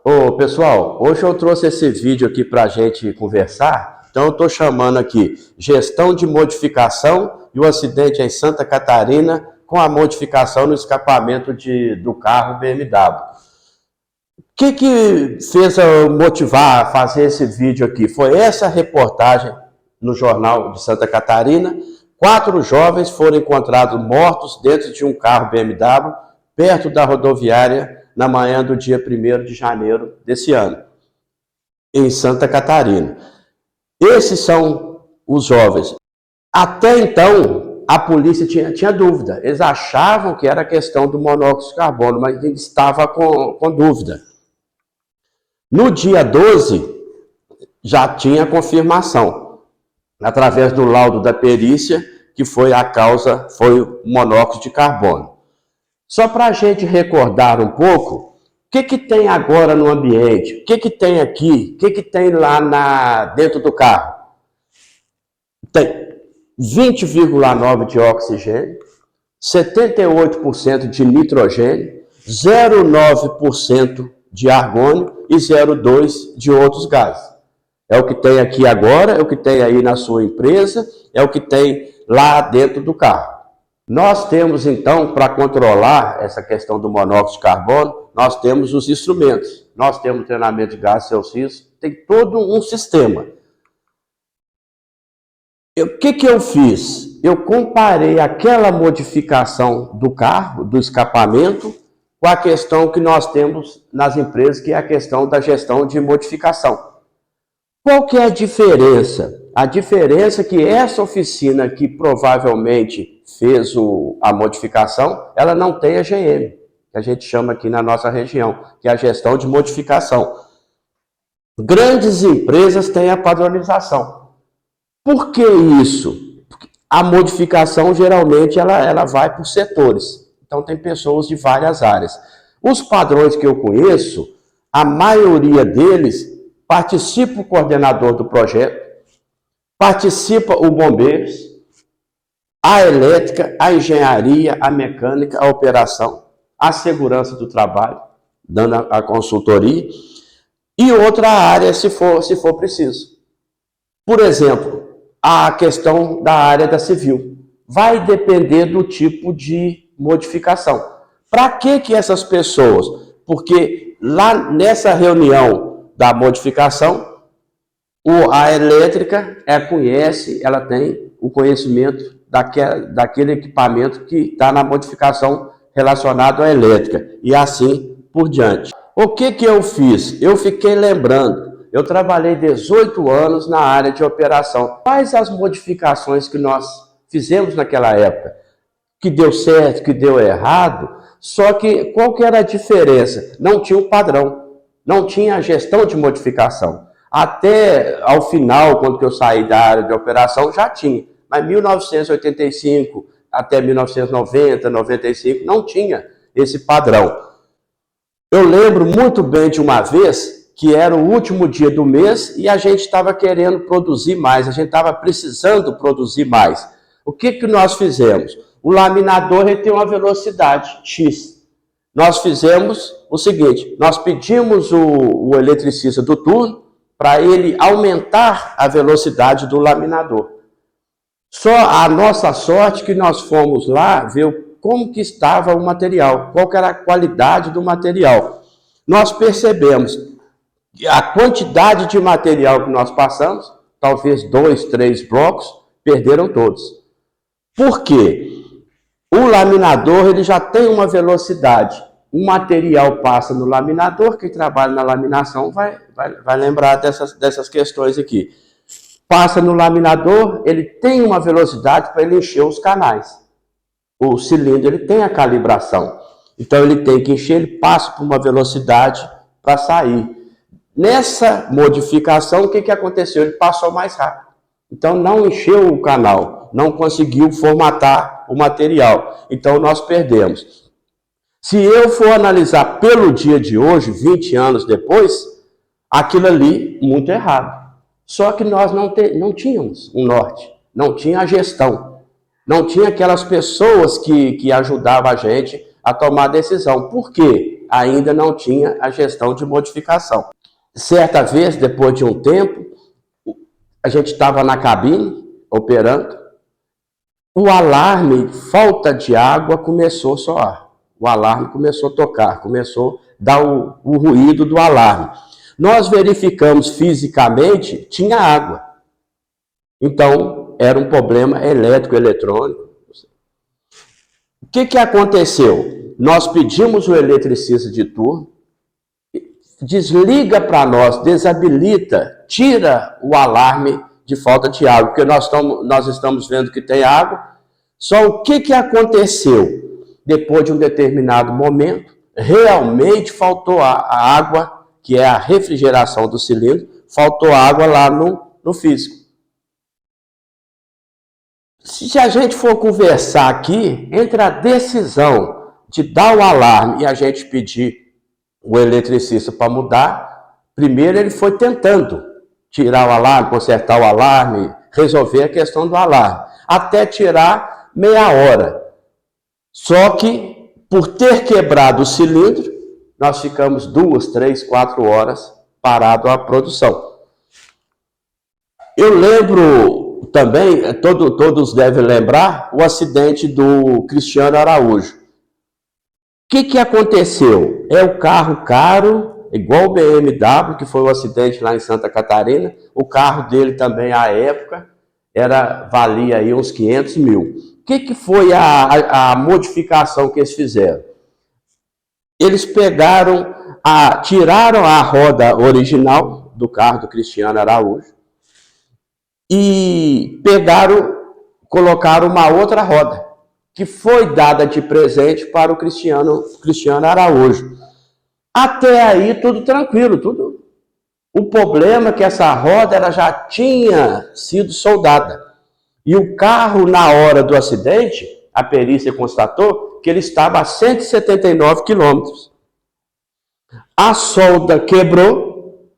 Ô, pessoal, hoje eu trouxe esse vídeo aqui para a gente conversar. Então, eu estou chamando aqui gestão de modificação e o acidente em Santa Catarina com a modificação no escapamento do carro BMW. O que fez eu motivar a fazer esse vídeo aqui? Foi essa reportagem no jornal de Santa Catarina. 4 jovens foram encontrados mortos dentro de um carro BMW perto da rodoviária na manhã do dia 1º de janeiro desse ano, em Santa Catarina. Esses são os jovens. Até então, a polícia tinha dúvida. Eles achavam que era questão do monóxido de carbono, mas ele estava com dúvida. No dia 12, já tinha confirmação, através do laudo da perícia, que foi a causa, foi o monóxido de carbono. Só para a gente recordar um pouco, o que tem agora no ambiente? O que tem aqui? O que tem lá dentro do carro? Tem 20,9% de oxigênio, 78% de nitrogênio, 0,9% de argônio e 0,2% de outros gases. É o que tem aqui agora, é o que tem aí na sua empresa, é o que tem lá dentro do carro. Nós temos, então, para controlar essa questão do monóxido de carbono, nós temos os instrumentos. Nós temos treinamento de gases Celsius, tem todo um sistema. O que eu fiz? Eu comparei aquela modificação do carro, do escapamento, com a questão que nós temos nas empresas, que é a questão da gestão de modificação. Qual que é a diferença? A diferença é que essa oficina que provavelmente fez a modificação, ela não tem a GM, que a gente chama aqui na nossa região, que é a gestão de modificação. Grandes empresas têm a padronização. Por que isso? Porque a modificação, geralmente, ela vai por setores. Então, tem pessoas de várias áreas. Os padrões que eu conheço, a maioria deles, participa o coordenador do projeto, participa o bombeiros, a elétrica, a engenharia, a mecânica, a operação, a segurança do trabalho, dando a consultoria, e outra área se for preciso. Por exemplo, a questão da área da civil. Vai depender do tipo de modificação. Para que essas pessoas? Porque lá nessa reunião da modificação, a elétrica, ela conhece, ela tem o conhecimento daquele equipamento que está na modificação relacionado à elétrica, e assim por diante. O que eu fiz? Eu fiquei lembrando, eu trabalhei 18 anos na área de operação. Quais as modificações que nós fizemos naquela época? Que deu certo, que deu errado, só que qual que era a diferença? Não tinha um padrão, não tinha a gestão de modificação. Até ao final, quando eu saí da área de operação, já tinha. Mas 1985 até 1990, 95, não tinha esse padrão. Eu lembro muito bem de uma vez que era o último dia do mês e a gente estava querendo produzir mais, a gente estava precisando produzir mais. O que nós fizemos? O laminador ele tem uma velocidade X. Nós fizemos o seguinte, nós pedimos o eletricista do turno para ele aumentar a velocidade do laminador. Só a nossa sorte que nós fomos lá ver como que estava o material, qual que era a qualidade do material. Nós percebemos que a quantidade de material que nós passamos, talvez 2, 3 blocos, perderam todos. Por quê? O laminador ele já tem uma velocidade. O material passa no laminador, quem trabalha na laminação vai lembrar dessas questões aqui. Passa no laminador, ele tem uma velocidade para ele encher os canais. O cilindro ele tem a calibração. Então ele tem que encher, ele passa por uma velocidade para sair. Nessa modificação, o que aconteceu? Ele passou mais rápido. Então não encheu o canal, não conseguiu formatar o material. Então nós perdemos. Se eu for analisar pelo dia de hoje, 20 anos depois, aquilo ali muito errado. Só que nós não tínhamos um norte, não tinha a gestão, não tinha aquelas pessoas que ajudavam a gente a tomar decisão. Por quê? ainda não tinha a gestão de modificação. Certa vez, depois de um tempo, a gente estava na cabine, operando, o alarme, falta de água, começou a soar. O alarme começou a tocar, começou a dar o ruído do alarme. Nós verificamos fisicamente, tinha água. Então, era um problema elétrico, eletrônico. O que aconteceu? Nós pedimos o eletricista de turno, desliga para nós, desabilita, tira o alarme de falta de água, porque nós estamos vendo que tem água. Só o que aconteceu? Depois de um determinado momento, realmente faltou a água, que é a refrigeração do cilindro, faltou água lá no físico. Se a gente for conversar aqui, entre a decisão de dar o alarme e a gente pedir o eletricista para mudar, primeiro ele foi tentando tirar o alarme, consertar o alarme, resolver a questão do alarme, até tirar meia hora. Só que, por ter quebrado o cilindro, nós ficamos 2, 3, 4 horas parado a produção. Eu lembro também, todos devem lembrar, o acidente do Cristiano Araújo. O que aconteceu? É o carro caro, igual o BMW, que foi o acidente lá em Santa Catarina. O carro dele também, à época, valia aí uns 500 mil. O que foi a modificação que eles fizeram? Eles tiraram a roda original do carro do Cristiano Araújo e colocaram uma outra roda, que foi dada de presente para o Cristiano Araújo. Até aí tudo tranquilo, tudo. O problema é que essa roda ela já tinha sido soldada. E o carro, na hora do acidente, a perícia constatou que ele estava a 179 quilômetros. A solda quebrou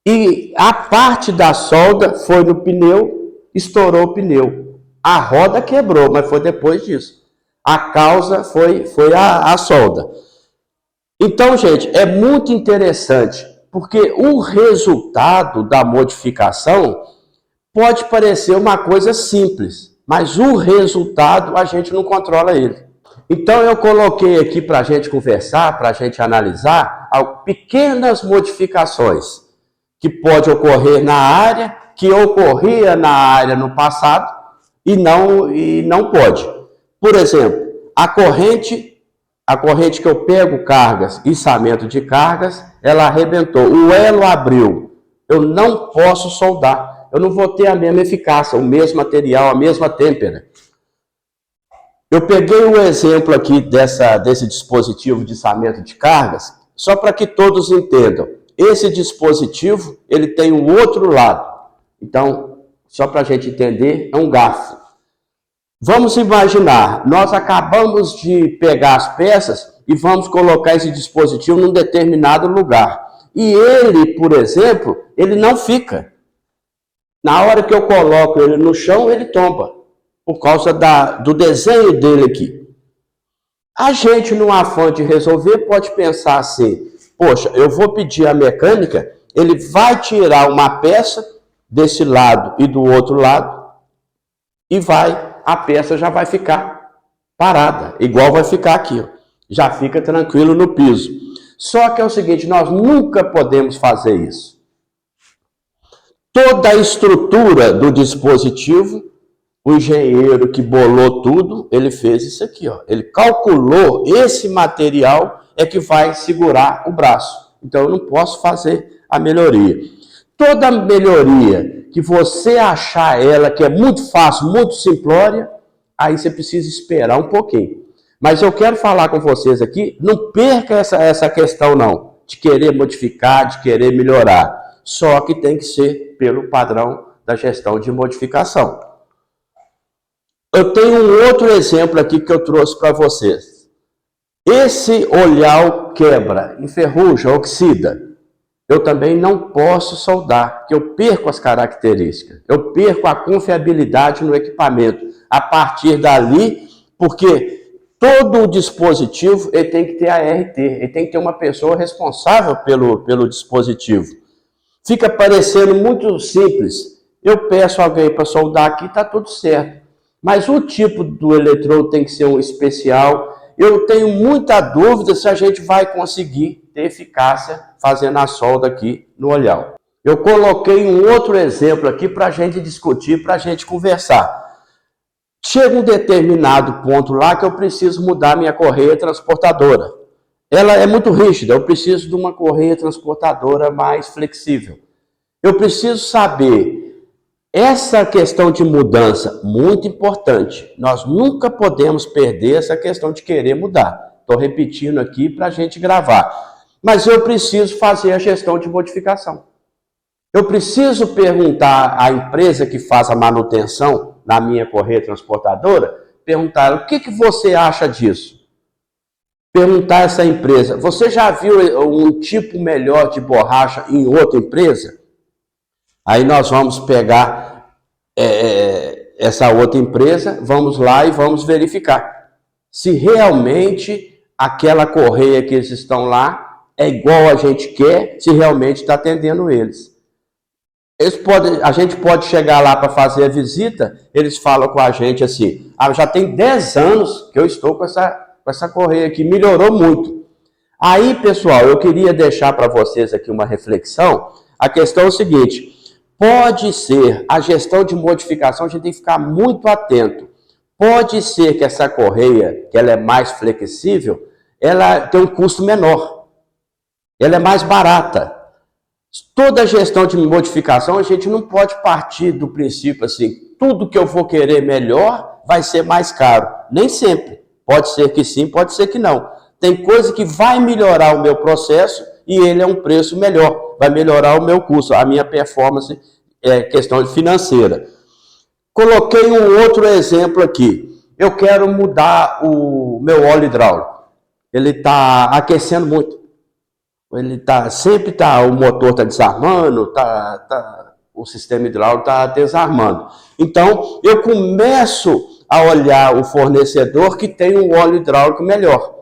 e a parte da solda foi no pneu, estourou o pneu. A roda quebrou, mas foi depois disso. A causa foi a solda. Então, gente, é muito interessante, porque o resultado da modificação pode parecer uma coisa simples, mas o resultado a gente não controla ele. Então eu coloquei aqui para a gente conversar, para a gente analisar pequenas modificações que pode ocorrer na área, que ocorria na área no passado e não pode. Por exemplo, a corrente que eu pego cargas, içamento de cargas, ela arrebentou, o elo abriu. Eu não posso soldar, eu não vou ter a mesma eficácia, o mesmo material, a mesma têmpera. Eu peguei um exemplo aqui desse dispositivo de içamento de cargas, só para que todos entendam. Esse dispositivo, ele tem um outro lado. Então, só para a gente entender, é um garfo. Vamos imaginar, nós acabamos de pegar as peças e vamos colocar esse dispositivo num determinado lugar. E ele, por exemplo, ele não fica. Na hora que eu coloco ele no chão, ele tomba, por causa do desenho dele aqui. A gente, no afã de resolver, pode pensar assim, poxa, eu vou pedir à mecânica, ele vai tirar uma peça desse lado e do outro lado, e a peça já vai ficar parada, igual vai ficar aqui, ó. Já fica tranquilo no piso. Só que é o seguinte, nós nunca podemos fazer isso. Toda a estrutura do dispositivo, o engenheiro que bolou tudo, ele fez isso aqui, ó. Ele calculou esse material é que vai segurar o braço. Então eu não posso fazer a melhoria. Toda melhoria que você achar ela que é muito fácil, muito simplória, aí você precisa esperar um pouquinho. Mas eu quero falar com vocês aqui, não perca essa questão não, de querer modificar, de querer melhorar. Só que tem que ser pelo padrão da gestão de modificação. Eu tenho um outro exemplo aqui que eu trouxe para vocês. Esse olhar quebra, enferruja, oxida. Eu também não posso soldar, porque eu perco as características. Eu perco a confiabilidade no equipamento. A partir dali, porque todo dispositivo ele tem que ter ART, ele tem que ter uma pessoa responsável pelo dispositivo. Fica parecendo muito simples. Eu peço alguém para soldar aqui, está tudo certo. Mas o tipo do eletrodo tem que ser um especial. Eu tenho muita dúvida se a gente vai conseguir ter eficácia fazendo a solda aqui no olhão. Eu coloquei um outro exemplo aqui para a gente discutir, para a gente conversar. Chega um determinado ponto lá que eu preciso mudar minha correia transportadora. Ela é muito rígida, eu preciso de uma correia transportadora mais flexível. Eu preciso saber, essa questão de mudança, muito importante. Nós nunca podemos perder essa questão de querer mudar. Estou repetindo aqui para a gente gravar. Mas eu preciso fazer a gestão de modificação. Eu preciso perguntar à empresa que faz a manutenção na minha correia transportadora, perguntar o que você acha disso? Perguntar a essa empresa, você já viu um tipo melhor de borracha em outra empresa? Aí nós vamos pegar essa outra empresa, vamos lá e vamos verificar se realmente aquela correia que eles estão lá é igual a gente quer, se realmente está atendendo eles. A gente pode chegar lá para fazer a visita, eles falam com a gente assim, já tem 10 anos que eu estou com essa correia aqui, melhorou muito. Aí, pessoal, eu queria deixar para vocês aqui uma reflexão. A questão é o seguinte, pode ser, a gestão de modificação, a gente tem que ficar muito atento. Pode ser que essa correia, que ela é mais flexível, ela tem um custo menor. Ela é mais barata. Toda gestão de modificação, a gente não pode partir do princípio assim, tudo que eu vou querer melhor vai ser mais caro. Nem sempre. Pode ser que sim, pode ser que não. Tem coisa que vai melhorar o meu processo e ele é um preço melhor. Vai melhorar o meu custo, a minha performance questão financeira. Coloquei um outro exemplo aqui. Eu quero mudar o meu óleo hidráulico. Ele está aquecendo muito. O motor está desarmando, o sistema hidráulico está desarmando. Então, eu começo a olhar o fornecedor que tem um óleo hidráulico melhor.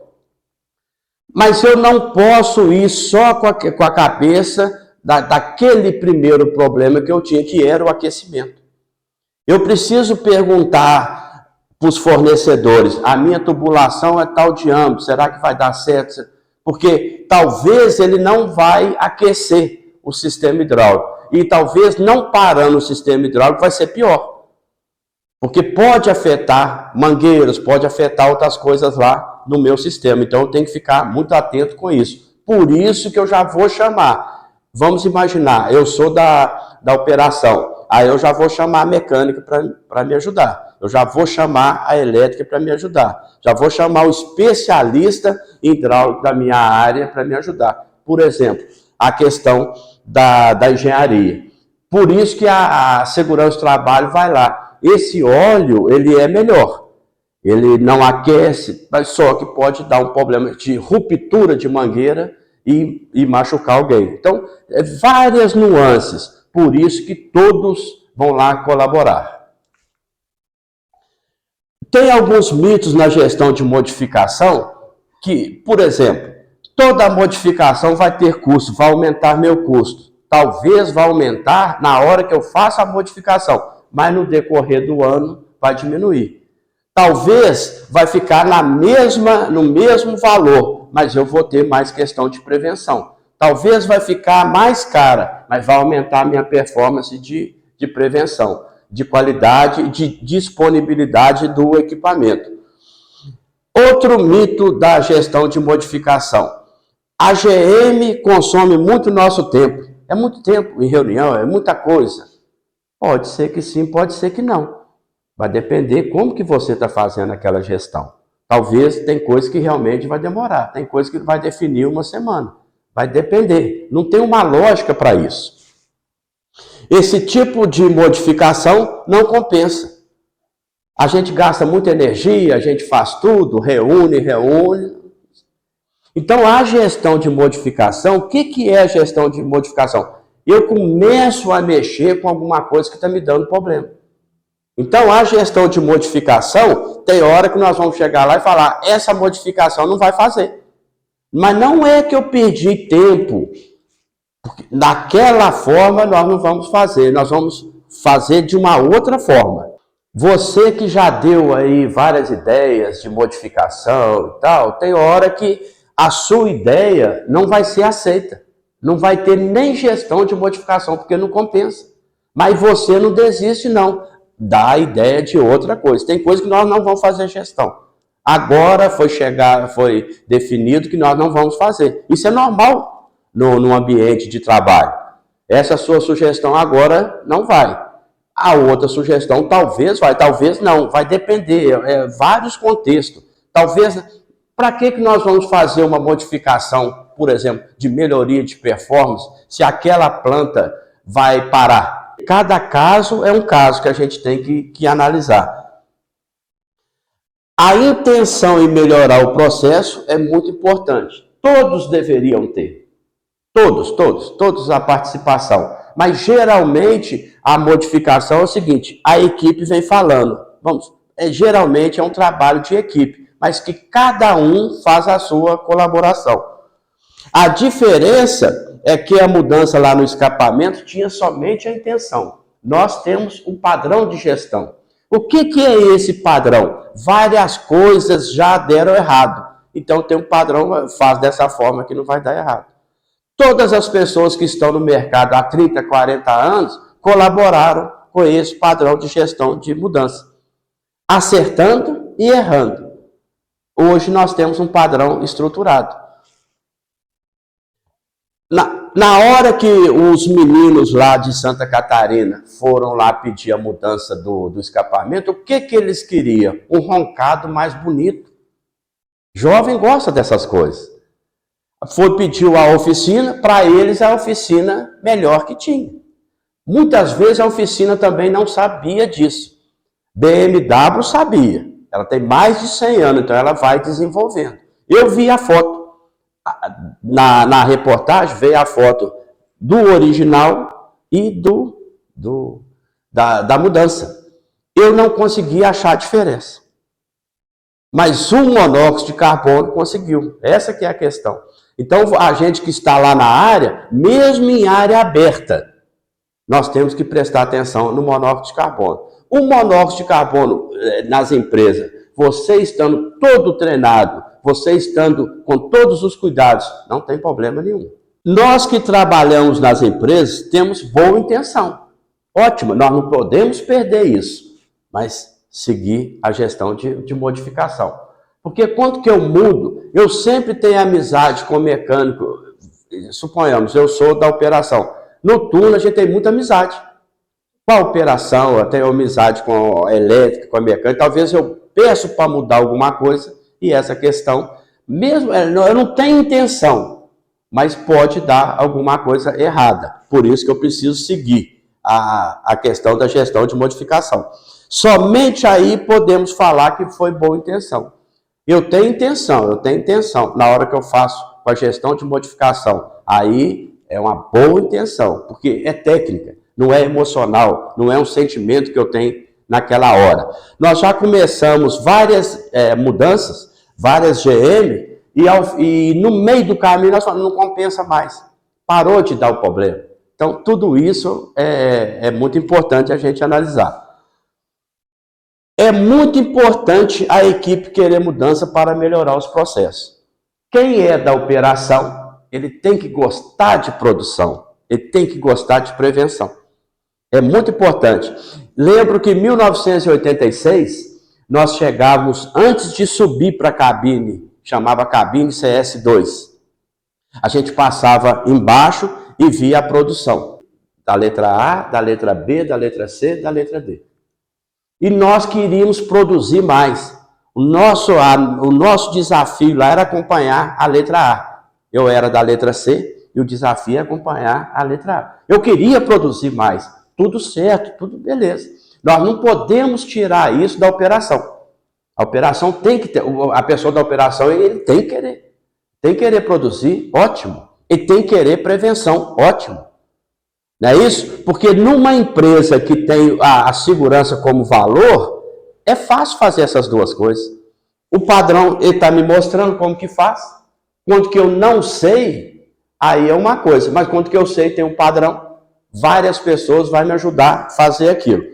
Mas eu não posso ir só com a cabeça daquele primeiro problema que eu tinha, que era o aquecimento. Eu preciso perguntar para os fornecedores, a minha tubulação é tal diâmetro, será que vai dar certo? Porque talvez ele não vai aquecer o sistema hidráulico. E talvez não parando o sistema hidráulico vai ser pior. Porque pode afetar mangueiras, pode afetar outras coisas lá no meu sistema. Então eu tenho que ficar muito atento com isso. Por isso que eu já vou chamar. Vamos imaginar, eu sou da operação. Aí eu já vou chamar a mecânica para me ajudar. Eu já vou chamar a elétrica para me ajudar. Já vou chamar o especialista hidráulico da minha área para me ajudar. Por exemplo, a questão da engenharia. Por isso que a segurança do trabalho vai lá. Esse óleo, ele é melhor. Ele não aquece, mas só que pode dar um problema de ruptura de mangueira e machucar alguém. Então, várias nuances. Por isso que todos vão lá colaborar. Tem alguns mitos na gestão de modificação que, por exemplo, toda modificação vai ter custo, vai aumentar meu custo. Talvez vá aumentar na hora que eu faço a modificação, mas no decorrer do ano vai diminuir. Talvez vai ficar no mesmo valor, mas eu vou ter mais questão de prevenção. Talvez vai ficar mais cara, mas vai aumentar a minha performance de prevenção, de qualidade e de disponibilidade do equipamento. Outro mito da gestão de modificação. A GM consome muito nosso tempo. É muito tempo em reunião, é muita coisa. Pode ser que sim, pode ser que não. Vai depender como que você está fazendo aquela gestão. Talvez tem coisa que realmente vai demorar, tem coisa que vai definir uma semana. Vai depender, não tem uma lógica para isso. Esse tipo de modificação não compensa. A gente gasta muita energia, a gente faz tudo, reúne. Então, a gestão de modificação, o que é a gestão de modificação? Eu começo a mexer com alguma coisa que está me dando problema. Então, a gestão de modificação, tem hora que nós vamos chegar lá e falar, essa modificação não vai fazer. Mas não é que eu perdi tempo. Porque daquela forma nós não vamos fazer, nós vamos fazer de uma outra forma. Você que já deu aí várias ideias de modificação e tal, tem hora que a sua ideia não vai ser aceita. Não vai ter nem gestão de modificação, porque não compensa. Mas você não desiste, não. Dá a ideia de outra coisa. Tem coisa que nós não vamos fazer gestão. Agora foi definido que nós não vamos fazer. Isso é normal no ambiente de trabalho. Essa sua sugestão agora não vai. A outra sugestão talvez vai, talvez não. Vai depender, vários contextos. Talvez, para que nós vamos fazer uma modificação, por exemplo, de melhoria de performance, se aquela planta vai parar? Cada caso é um caso que a gente tem que analisar. A intenção em melhorar o processo é muito importante. Todos deveriam ter. Todos a participação. Mas geralmente a modificação é o seguinte, a equipe vem falando. Geralmente é um trabalho de equipe, mas que cada um faz a sua colaboração. A diferença é que a mudança lá no escapamento tinha somente a intenção. Nós temos um padrão de gestão. O que é esse padrão? Várias coisas já deram errado. Então tem um padrão, faz dessa forma que não vai dar errado. Todas as pessoas que estão no mercado há 30, 40 anos colaboraram com esse padrão de gestão de mudança. Acertando e errando. Hoje nós temos um padrão estruturado. Na hora que os meninos lá de Santa Catarina foram lá pedir a mudança do escapamento, o que eles queriam? Um roncado mais bonito. Jovem gosta dessas coisas. Pediu a oficina, para eles a oficina melhor que tinha. Muitas vezes a oficina também não sabia disso. BMW sabia. Ela tem mais de 100 anos, então ela vai desenvolvendo. Eu vi a foto. Na reportagem veio a foto do original e da mudança. Eu não consegui achar a diferença. Mas o monóxido de carbono conseguiu. Essa que é a questão. Então, a gente que está lá na área, mesmo em área aberta, nós temos que prestar atenção no monóxido de carbono. O monóxido de carbono nas empresas, você estando todo treinado, você estando com todos os cuidados, não tem problema nenhum. Nós que trabalhamos nas empresas temos boa intenção. Ótimo, nós não podemos perder isso, mas seguir a gestão de modificação. Porque quando que eu mudo, eu sempre tenho amizade com o mecânico. Suponhamos, eu sou da operação. No turno a gente tem muita amizade. Com a operação, eu tenho amizade com a elétrica, com a mecânica. Talvez eu peço para mudar alguma coisa, e essa questão, mesmo eu não tenho intenção, mas pode dar alguma coisa errada. Por isso que eu preciso seguir a questão da gestão de modificação. Somente aí podemos falar que foi boa intenção. Eu tenho intenção. Na hora que eu faço com a gestão de modificação, aí é uma boa intenção, porque é técnica, não é emocional, não é um sentimento que eu tenho naquela hora. Nós já começamos várias mudanças, várias GM, e no meio do caminho nós falamos, não compensa mais. Parou de dar o problema. Então, tudo isso é muito importante a gente analisar. É muito importante a equipe querer mudança para melhorar os processos. Quem é da operação, ele tem que gostar de produção, ele tem que gostar de prevenção. É muito importante. Lembro que em 1986, nós chegávamos, antes de subir para a cabine, chamava cabine CS2. A gente passava embaixo e via a produção. Da letra A, da letra B, da letra C, da letra D. E nós queríamos produzir mais. O nosso desafio lá era acompanhar a letra A. Eu era da letra C e o desafio é acompanhar a letra A. Eu queria produzir mais. Tudo certo, tudo beleza. Nós não podemos tirar isso da operação. A operação tem que ter, a pessoa da operação ele tem que querer produzir, ótimo. Ele tem que querer prevenção, ótimo. Não é isso? Porque numa empresa que tem a segurança como valor, é fácil fazer essas duas coisas. O padrão, ele está me mostrando como que faz. Quando que eu não sei, aí é uma coisa. Mas quando que eu sei, tem um padrão, várias pessoas vão me ajudar a fazer aquilo.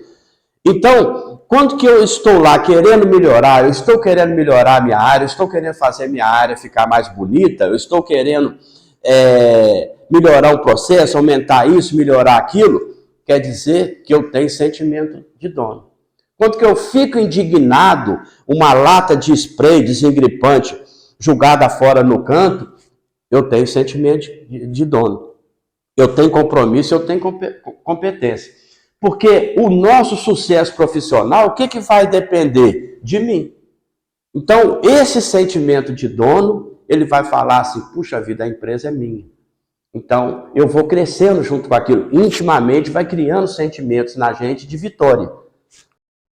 Então, quando que eu estou lá querendo melhorar, eu estou querendo melhorar a minha área, eu estou querendo fazer a minha área ficar mais bonita, eu estou querendo melhorar o processo, aumentar isso, melhorar aquilo, quer dizer que eu tenho sentimento de dono. Quando que eu fico indignado, uma lata de spray desengripante jogada fora no canto, eu tenho sentimento de dono. Eu tenho compromisso, eu tenho competência. Porque o nosso sucesso profissional, o que vai depender? De mim. Então, esse sentimento de dono, ele vai falar assim, puxa vida, a empresa é minha. Então, eu vou crescendo junto com aquilo. Intimamente, vai criando sentimentos na gente de vitória.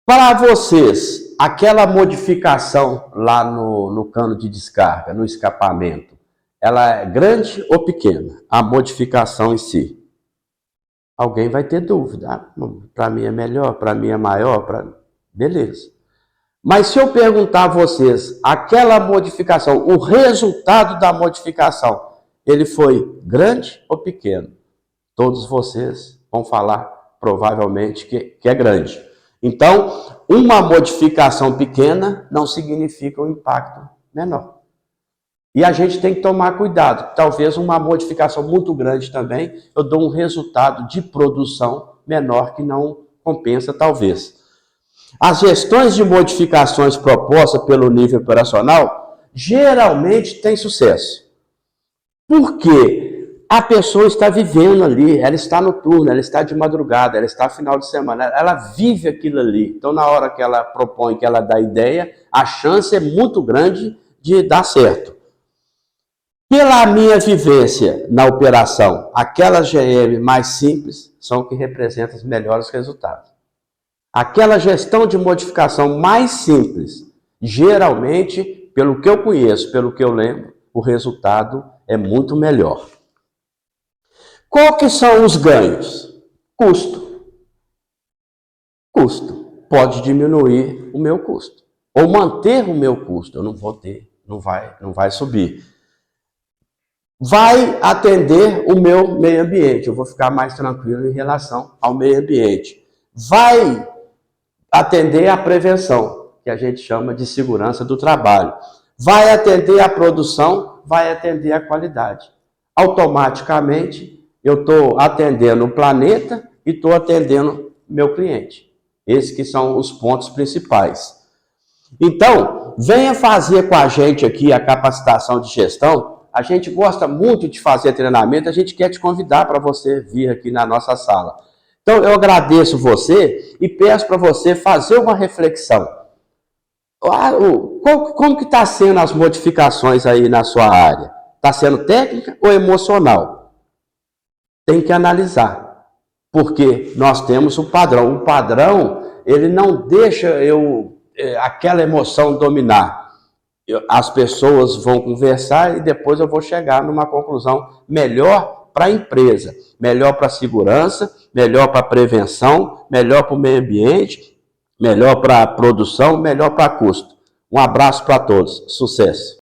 Para vocês, aquela modificação lá no cano de descarga, no escapamento, ela é grande ou pequena? A modificação em si. Alguém vai ter dúvida. Para mim é melhor, para mim é maior, beleza. Mas se eu perguntar a vocês, aquela modificação, o resultado da modificação, ele foi grande ou pequeno? Todos vocês vão falar provavelmente que é grande. Então, uma modificação pequena não significa um impacto menor. E a gente tem que tomar cuidado. Talvez uma modificação muito grande também, eu dou um resultado de produção menor que não compensa, talvez. As gestões de modificações propostas pelo nível operacional geralmente têm sucesso. Por quê? A pessoa está vivendo ali, ela está no turno, ela está de madrugada, ela está final de semana, ela vive aquilo ali. Então, na hora que ela propõe, que ela dá ideia, a chance é muito grande de dar certo. Pela minha vivência na operação, aquelas GM mais simples são que representam os melhores resultados. Aquela gestão de modificação mais simples, geralmente, pelo que eu conheço, pelo que eu lembro, o resultado é muito melhor. Qual que são os ganhos? Custo. Custo. Pode diminuir o meu custo. Ou manter o meu custo. Eu não vou ter, não vai subir. Vai atender o meu meio ambiente. Eu vou ficar mais tranquilo em relação ao meio ambiente. Vai atender a prevenção, que a gente chama de segurança do trabalho. Vai atender a produção, vai atender a qualidade. Automaticamente, eu estou atendendo o planeta e estou atendendo meu cliente. Esses que são os pontos principais. Então, venha fazer com a gente aqui a capacitação de gestão. A gente gosta muito de fazer treinamento, a gente quer te convidar para você vir aqui na nossa sala. Então, eu agradeço você e peço para você fazer uma reflexão. Como que está sendo as modificações aí na sua área? Está sendo técnica ou emocional? Tem que analisar, porque nós temos o padrão. O padrão, ele não deixa aquela emoção dominar. As pessoas vão conversar e depois eu vou chegar numa conclusão melhor para a empresa, melhor para a segurança, melhor para a prevenção, melhor para o meio ambiente, melhor para a produção, melhor para custo. Um abraço para todos. Sucesso!